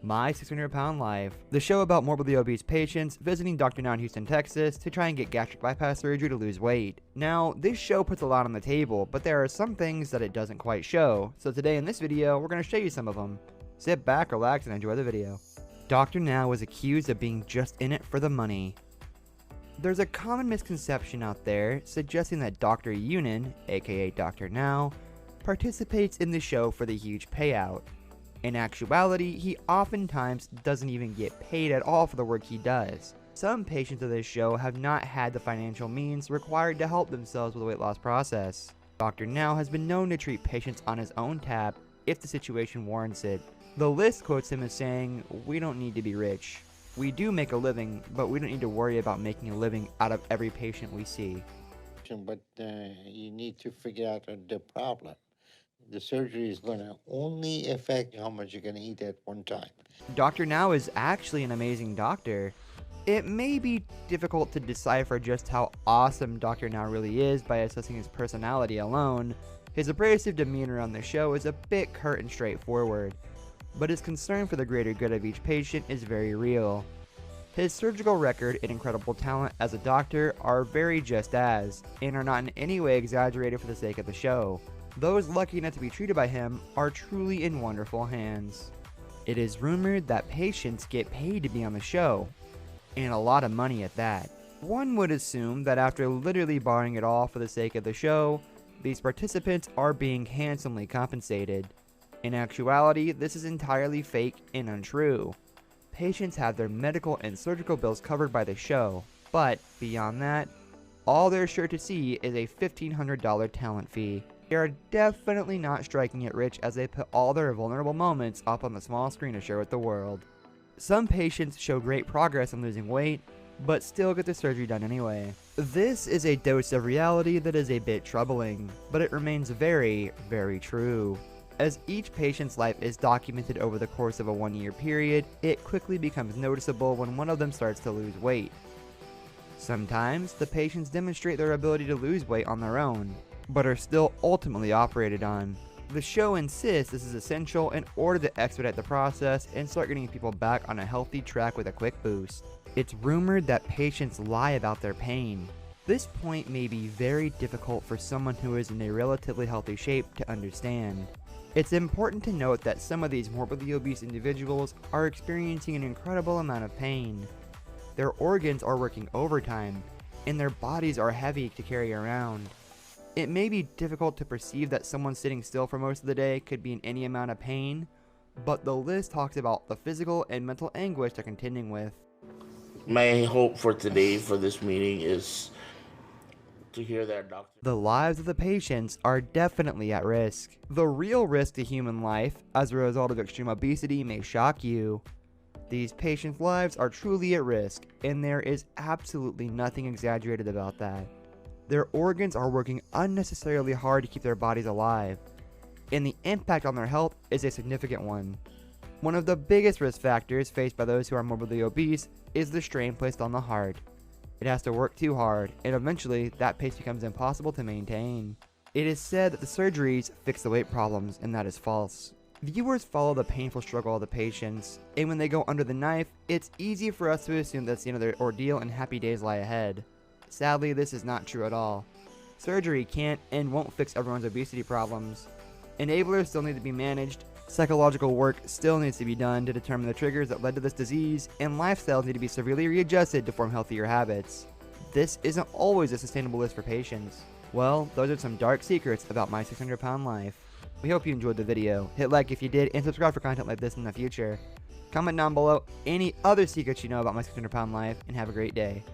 My 600 Pound Life, the show about morbidly obese patients visiting Dr. Now in Houston, Texas to try and get gastric bypass surgery to lose weight. Now, this show puts a lot on the table, but there are some things that it doesn't quite show, so today in this video, we're going to show you some of them. Sit back, relax, and enjoy the video. Dr. Now was accused of being just in it for the money. There's a common misconception out there suggesting that Dr. Yunin, aka Dr. Now, participates in the show for the huge payout. In actuality, he oftentimes doesn't even get paid at all for the work he does. Some patients of this show have not had the financial means required to help themselves with the weight loss process. Dr. Now has been known to treat patients on his own tab if the situation warrants it. The list quotes him as saying, "We don't need to be rich. We do make a living, but we don't need to worry about making a living out of every patient we see." But you need to figure out the problem. The surgery is going to only affect how much you're going to eat at one time. Dr. Now is actually an amazing doctor. It may be difficult to decipher just how awesome Dr. Now really is by assessing his personality alone. His abrasive demeanor on the show is a bit curt and straightforward, but his concern for the greater good of each patient is very real. His surgical record and incredible talent as a doctor are very just as, and are not in any way exaggerated for the sake of the show. Those lucky enough to be treated by him are truly in wonderful hands. It is rumored that patients get paid to be on the show, and a lot of money at that. One would assume that after literally barring it all for the sake of the show, these participants are being handsomely compensated. In actuality, this is entirely fake and untrue. Patients have their medical and surgical bills covered by the show, but beyond that, all they're sure to see is a $1,500 talent fee. They are definitely not striking it rich as they put all their vulnerable moments up on the small screen to share with the world. Some patients show great progress in losing weight, but still get the surgery done anyway. This is a dose of reality that is a bit troubling, but it remains very, very true. As each patient's life is documented over the course of a 1-year period, it quickly becomes noticeable when one of them starts to lose weight. Sometimes, the patients demonstrate their ability to lose weight on their own, but are still ultimately operated on. The show insists this is essential in order to expedite the process and start getting people back on a healthy track with a quick boost. It's rumored that patients lie about their pain. This point may be very difficult for someone who is in a relatively healthy shape to understand. It's important to note that some of these morbidly obese individuals are experiencing an incredible amount of pain. Their organs are working overtime, and their bodies are heavy to carry around. It may be difficult to perceive that someone sitting still for most of the day could be in any amount of pain, but the list talks about the physical and mental anguish they're contending with. My hope for today for this meeting is to hear that doctor. The lives of the patients are definitely at risk. The real risk to human life as a result of extreme obesity may shock you. These patients' lives are truly at risk, and there is absolutely nothing exaggerated about that. Their organs are working unnecessarily hard to keep their bodies alive, and the impact on their health is a significant one. One of the biggest risk factors faced by those who are morbidly obese is the strain placed on the heart. It has to work too hard, and eventually that pace becomes impossible to maintain. It is said that the surgeries fix the weight problems, and that is false. Viewers follow the painful struggle of the patients, and when they go under the knife, it's easy for us to assume that's the end of their ordeal and happy days lie ahead. Sadly, this is not true at all. Surgery can't and won't fix everyone's obesity problems. Enablers still need to be managed, psychological work still needs to be done to determine the triggers that led to this disease, and lifestyles need to be severely readjusted to form healthier habits. This isn't always a sustainable list for patients. Well, those are some dark secrets about my 600 Pound Life. We hope you enjoyed the video. Hit like if you did, and subscribe for content like this in the future. Comment down below any other secrets you know about my 600 Pound Life, and have a great day.